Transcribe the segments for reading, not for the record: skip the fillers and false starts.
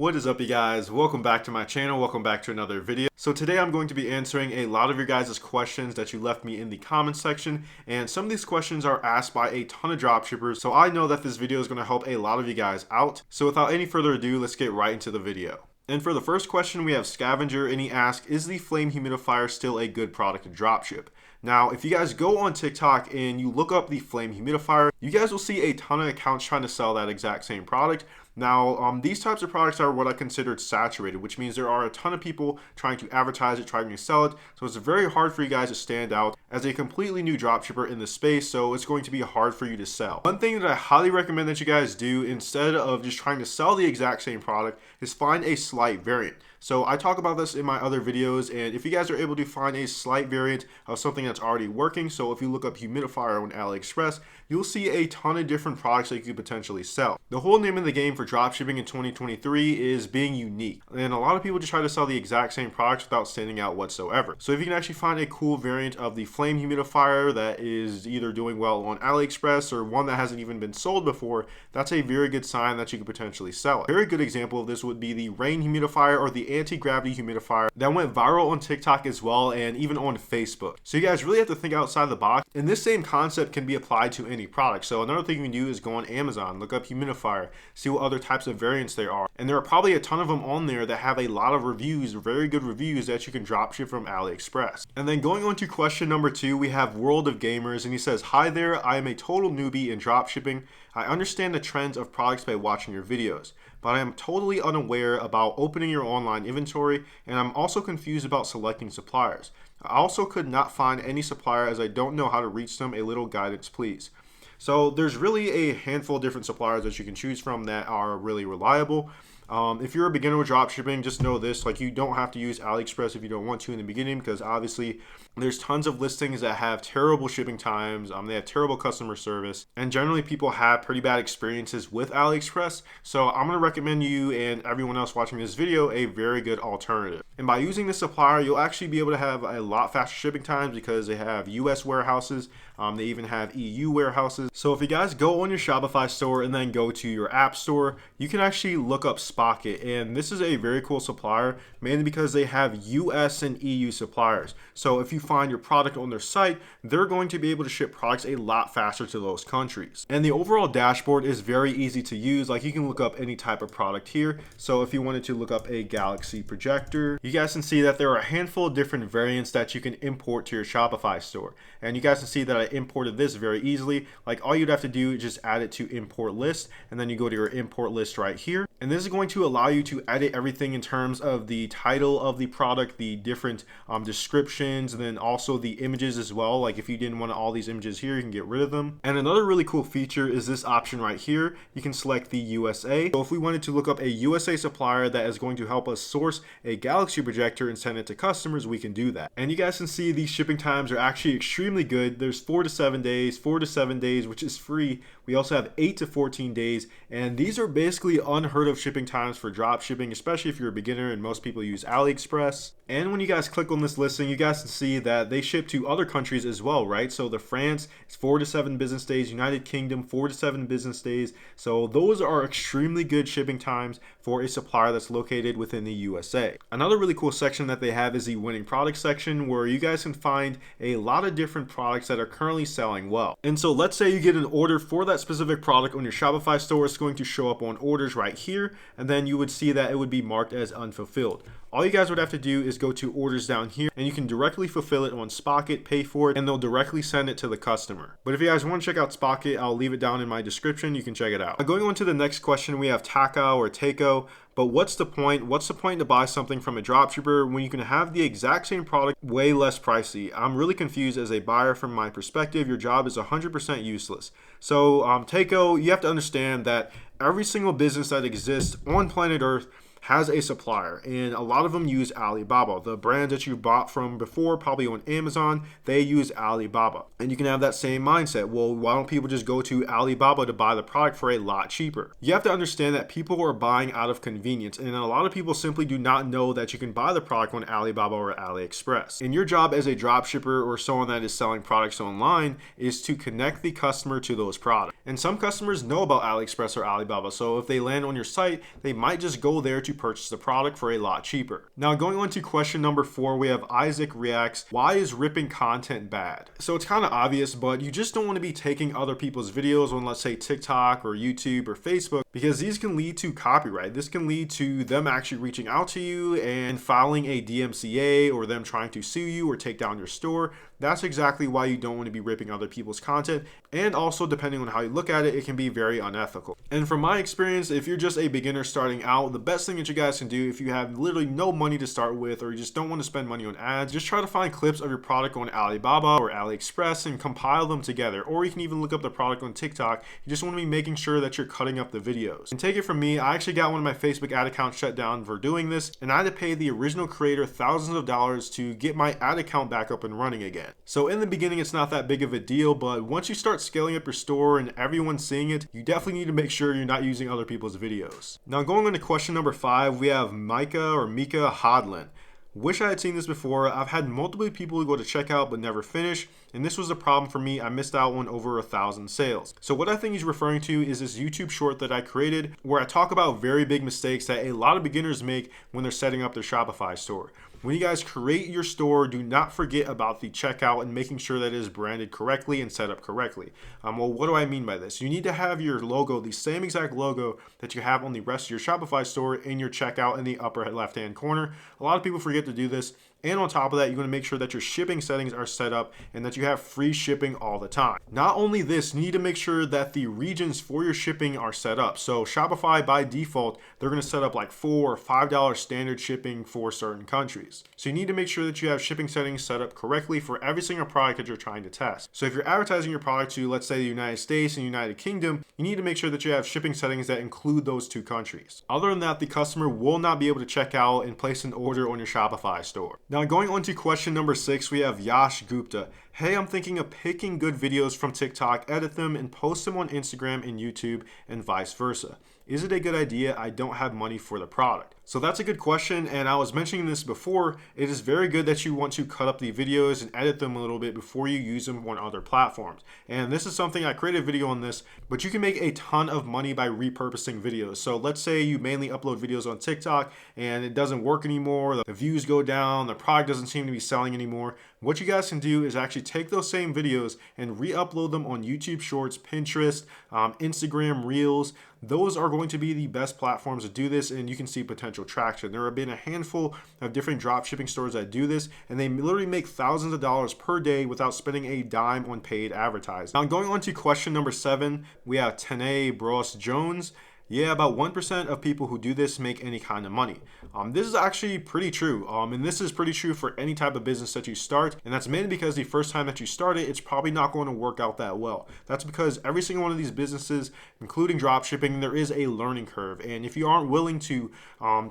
What is up, you guys? Welcome back to my channel. Welcome back to another video. So today I'm going to be answering a lot of your guys' questions that you left me in the comment section, and some of these questions are asked by a ton of dropshippers, so I know that this video is going to help a lot of you guys out. So without any further ado, let's get right into the video. And for the first question, we have Scavenger, and he asks, is the flame humidifier still a good product to dropship? Now, if you guys go on TikTok and you look up the flame humidifier, you guys will see a ton of accounts trying to sell that exact same product. Now, these types of products are what I considered saturated, which means there are a ton of people trying to advertise it, trying to sell it. So it's very hard for you guys to stand out as a completely new dropshipper in the space. So it's going to be hard for you to sell. One thing that I highly recommend that you guys do instead of just trying to sell the exact same product is find a slight variant. So I talk about this in my other videos, and if you guys are able to find a slight variant of something that's already working, so if you look up humidifier on AliExpress, you'll see a ton of different products that you could potentially sell. The whole name of the game for dropshipping in 2023 is being unique, and a lot of people just try to sell the exact same products without standing out whatsoever. So if you can actually find a cool variant of the flame humidifier that is either doing well on AliExpress or one that hasn't even been sold before, that's a very good sign that you could potentially sell it. A very good example of this would be the rain humidifier or the anti-gravity humidifier that went viral on TikTok as well, and even on Facebook. So you guys really have to think outside the box, and this same concept can be applied to any product. So another thing you can do is go on Amazon, look up humidifier, see what other types of variants there are, and there are probably a ton of them on there that have a lot of reviews, very good reviews, that you can dropship from AliExpress. And then going on to question number 2, we have World of Gamers, and he says, hi there, I am a total newbie in dropshipping. I understand the trends of products by watching your videos, but I am totally unaware about opening your online inventory, and I'm also confused about selecting suppliers. I also could not find any supplier as I don't know how to reach them. A little guidance, please. So there's really a handful of different suppliers that you can choose from that are really reliable. If you're a beginner with dropshipping, just know this, like, you don't have to use AliExpress if you don't want to in the beginning, because obviously there's tons of listings that have terrible shipping times, they have terrible customer service, and generally people have pretty bad experiences with AliExpress. So I'm going to recommend you and everyone else watching this video a very good alternative. And by using this supplier, you'll actually be able to have a lot faster shipping times because they have US warehouses, they even have EU warehouses. So if you guys go on your Shopify store and then go to your app store, you can actually look up Spocket, and this is a very cool supplier, mainly because they have US and EU suppliers. So if you find your product on their site, they're going to be able to ship products a lot faster to those countries. And the overall dashboard is very easy to use. Like, you can look up any type of product here. So if you wanted to look up a Galaxy projector, you guys can see that there are a handful of different variants that you can import to your Shopify store. And you guys can see that I imported this very easily. Like, all you'd have to do is just add it to import list, and then you go to your import list right here. And this is going to allow you to edit everything in terms of the title of the product, the different descriptions, and then also the images as well. Like, if you didn't want all these images here, you can get rid of them. And another really cool feature is this option right here. You can select the USA. So if we wanted to look up a USA supplier that is going to help us source a Galaxy projector and send it to customers, we can do that. And you guys can see these shipping times are actually extremely good. There's 4 to 7 days, 4 to 7 days, which is free. We also have 8 to 14 days, and these are basically unheard of shipping times for drop shipping, especially if you're a beginner, and most people use AliExpress. And when you guys click on this listing, you guys can see that they ship to other countries as well, right? So the France is 4 to 7 business days, United Kingdom 4 to 7 business days. So those are extremely good shipping times for a supplier that's located within the USA. Another really cool section that they have is the winning product section, where you guys can find a lot of different products that are currently selling well. And so let's say you get an order for that specific product on your Shopify store. It's going to show up on orders right here, and then you would see that it would be marked as unfulfilled. All you guys would have to do is go to orders down here, and you can directly fulfill it on Spocket, pay for it, and they'll directly send it to the customer. But if you guys want to check out Spocket, I'll leave it down in my description. You can check it out. Now, going on to the next question, we have Takao or Takeo. But what's the point? What's the point to buy something from a dropshipper when you can have the exact same product way less pricey? I'm really confused as a buyer. From my perspective, your job is 100% useless. So Takeo, you have to understand that every single business that exists on planet Earth has a supplier, and a lot of them use Alibaba. The brands that you bought from before, probably on Amazon, they use Alibaba. And you can have that same mindset. Well, why don't people just go to Alibaba to buy the product for a lot cheaper? You have to understand that people are buying out of convenience, and a lot of people simply do not know that you can buy the product on Alibaba or AliExpress. And your job as a dropshipper or someone that is selling products online is to connect the customer to those products. And some customers know about AliExpress or Alibaba, so if they land on your site, they might just go there to you purchase the product for a lot cheaper. Now going on to question number 4, we have Isaac reacts, why is ripping content bad? So it's kind of obvious, but you just don't want to be taking other people's videos on, let's say, TikTok or YouTube or Facebook, because these can lead to copyright. This can lead to them actually reaching out to you and filing a DMCA, or them trying to sue you or take down your store. That's exactly why you don't want to be ripping other people's content. And also, depending on how you look at it, it can be very unethical. And from my experience, if you're just a beginner starting out, the best thing that you guys can do, if you have literally no money to start with, or you just don't want to spend money on ads, just try to find clips of your product on Alibaba or AliExpress and compile them together. Or you can even look up the product on TikTok. You just want to be making sure that you're cutting up the videos. And take it from me, I actually got one of my Facebook ad accounts shut down for doing this, and I had to pay the original creator thousands of dollars to get my ad account back up and running again. So in the beginning, it's not that big of a deal, but once you start scaling up your store and everyone's seeing it, you definitely need to make sure you're not using other people's videos. Now going on to question number 5, we have Mika Hodlin. Wish I had seen this before. I've had multiple people who go to checkout but never finish, and this was a problem for me. I missed out on over 1,000 sales. So what I think he's referring to is this YouTube short that I created where I talk about very big mistakes that a lot of beginners make when they're setting up their Shopify store. When you guys create your store, do not forget about the checkout and making sure that it is branded correctly and set up correctly. Well, what do I mean by this? You need to have your logo, the same exact logo that you have on the rest of your Shopify store, in your checkout in the upper left-hand corner. A lot of people forget to do this. And on top of that, you're going to make sure that your shipping settings are set up and that you have free shipping all the time. Not only this, you need to make sure that the regions for your shipping are set up. So Shopify, by default, they're going to set up like $4 or $5 standard shipping for certain countries. So you need to make sure that you have shipping settings set up correctly for every single product that you're trying to test. So if you're advertising your product to, let's say, the United States and United Kingdom, you need to make sure that you have shipping settings that include those two countries. Other than that, the customer will not be able to check out and place an order on your Shopify store. Now going on to question number 6, we have Yash Gupta. Hey, I'm thinking of picking good videos from TikTok, edit them, and post them on Instagram and YouTube, and vice versa. Is it a good idea? I don't have money for the product. So that's a good question, and I was mentioning this before. It is very good that you want to cut up the videos and edit them a little bit before you use them on other platforms. And this is something, I created a video on this, but you can make a ton of money by repurposing videos. So let's say you mainly upload videos on TikTok and it doesn't work anymore, the views go down, the product doesn't seem to be selling anymore. What you guys can do is actually take those same videos and re-upload them on YouTube Shorts, Pinterest, Instagram Reels. Those are going to be the best platforms to do this, and you can see potential traction. There have been a handful of different dropshipping stores that do this, and they literally make thousands of dollars per day without spending a dime on paid advertising. Now going on to question number 7, we have QnA Bros Jones. Yeah, about 1% of people who do this make any kind of money. This is actually pretty true, and this is pretty true for any type of business that you start, and that's mainly because the first time that you start it, it's probably not going to work out that well. That's because every single one of these businesses, including dropshipping, there is a learning curve, and if you aren't willing to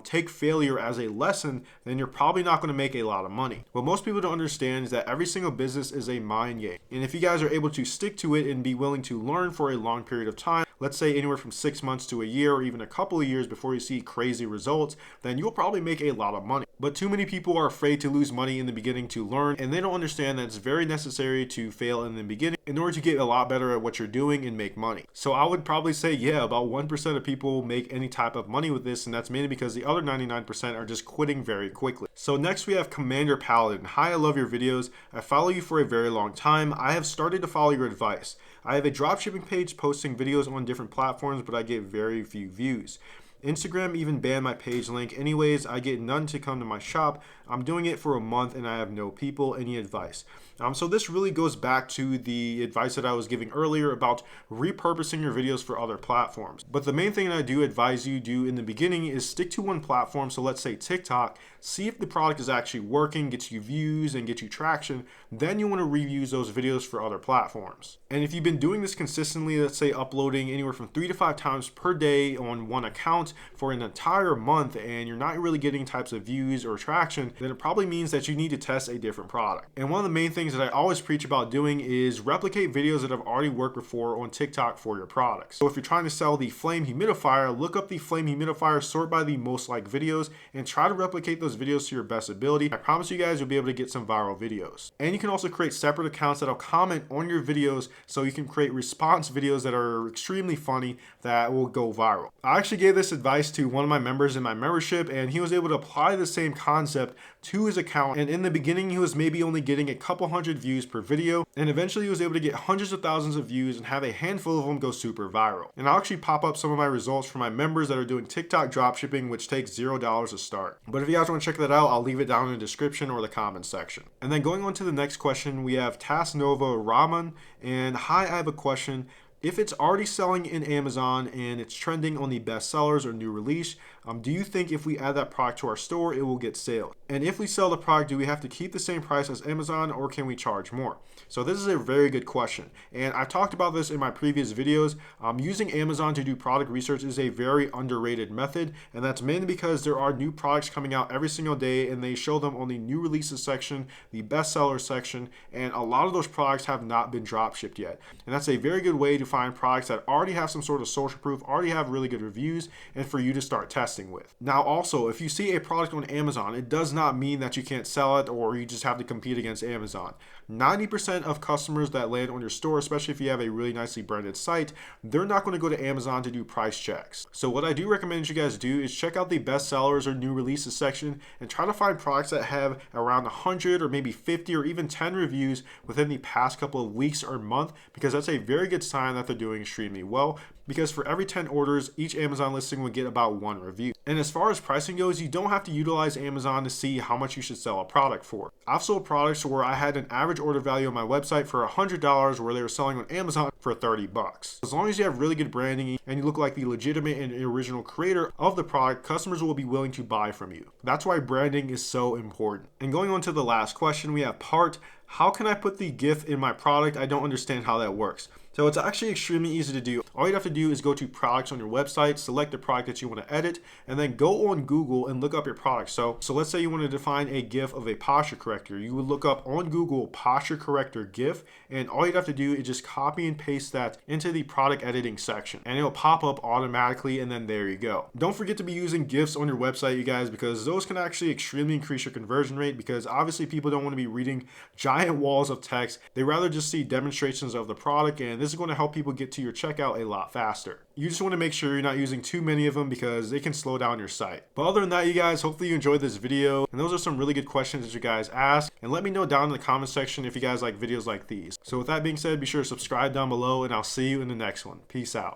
take failure as a lesson, then you're probably not going to make a lot of money. What most people don't understand is that every single business is a mind game, and if you guys are able to stick to it and be willing to learn for a long period of time, let's say anywhere from 6 months to a year or even a couple of years before you see crazy results, then you'll probably make a lot of money. But too many people are afraid to lose money in the beginning to learn, and they don't understand that it's very necessary to fail in the beginning in order to get a lot better at what you're doing and make money. So I would probably say, yeah, about 1% of people make any type of money with this, and that's mainly because the other 99% are just quitting very quickly. So next we have Commander Paladin. Hi, I love your videos. I follow you for a very long time. I have started to follow your advice. I have a dropshipping page posting videos on different platforms, but I get very few views. Instagram even banned my page link. Anyways, I get none to come to my shop. I'm doing it for a month and I have no people. Any advice? So this really goes back to the advice that I was giving earlier about repurposing your videos for other platforms. But the main thing that I do advise you do in the beginning is stick to one platform. So let's say TikTok, see if the product is actually working, gets you views and get you traction. Then you want to reuse those videos for other platforms. And if you've been doing this consistently, let's say uploading anywhere from 3 to 5 times per day on one account for an entire month, and you're not really getting types of views or traction, then it probably means that you need to test a different product. And one of the main things that I always preach about doing is replicate videos that have already worked before on TikTok for your products. So if you're trying to sell the flame humidifier, look up the flame humidifier, sort by the most liked videos, and try to replicate those videos to your best ability. I promise you guys you'll be able to get some viral videos. And you can also create separate accounts that'll comment on your videos, so you can create response videos that are extremely funny that will go viral. I actually gave this advice to one of my members in my membership, and he was able to apply the same concept to his account. And in the beginning, he was maybe only getting a couple hundred views per video, and eventually he was able to get hundreds of thousands of views and have a handful of them go super viral. And I'll actually pop up some of my results for my members that are doing TikTok dropshipping, which takes $0 to start. But if you guys want to check that out, I'll leave it down in the description or the comment section. And then going on to the next question, we have Tasnova Raman, and hi, I have a question. If it's already selling in Amazon and it's trending on the best sellers or new release, do you think if we add that product to our store, it will get sales? And if we sell the product, do we have to keep the same price as Amazon or can we charge more? So this is a very good question. And I've talked about this in my previous videos. Using Amazon to do product research is a very underrated method. And that's mainly because there are new products coming out every single day and they show them on the new releases section, the bestseller section, and a lot of those products have not been drop shipped yet. And that's a very good way to find products that already have some sort of social proof, already have really good reviews, and for you to start testing with. Now also, if you see a product on Amazon, it does not mean that you can't sell it or you just have to compete against Amazon. 90% of customers that land on your store, especially if you have a really nicely branded site, they're not going to go to Amazon to do price checks. So what I do recommend you guys do is check out the best sellers or new releases section and try to find products that have around 100 or maybe 50 or even 10 reviews within the past couple of weeks or month, because that's a very good sign that they're doing extremely well, because for every 10 orders, each Amazon listing would get about 1 review. And as far as pricing goes, you don't have to utilize Amazon to see how much you should sell a product for. I've sold products where I had an average order value on my website for $100 where they were selling on Amazon for $30. As long as you have really good branding and you look like the legitimate and original creator of the product, customers will be willing to buy from you. That's why branding is so important. And going on to the last question, we have Part. How can I put the GIF in my product? I don't understand how that works. So it's actually extremely easy to do. All you have to do is go to products on your website, select the product that you want to edit, and then go on Google and look up your product. So let's say you want to define a GIF of a posture corrector. You would look up on Google posture corrector GIF, and all you'd have to do is just copy and paste that into the product editing section, and it'll pop up automatically, and then there you go. Don't forget to be using GIFs on your website, you guys, because those can actually extremely increase your conversion rate, because obviously people don't want to be reading giant walls of text. They rather just see demonstrations of the product, and this is going to help people get to your checkout a lot faster. You just want to make sure you're not using too many of them because they can slow down your site. But other than that, you guys, hopefully you enjoyed this video, and those are some really good questions that you guys asked, and let me know down in the comment section if you guys like videos like these. So with that being said, be sure to subscribe down below, and I'll see you in the next one. Peace out.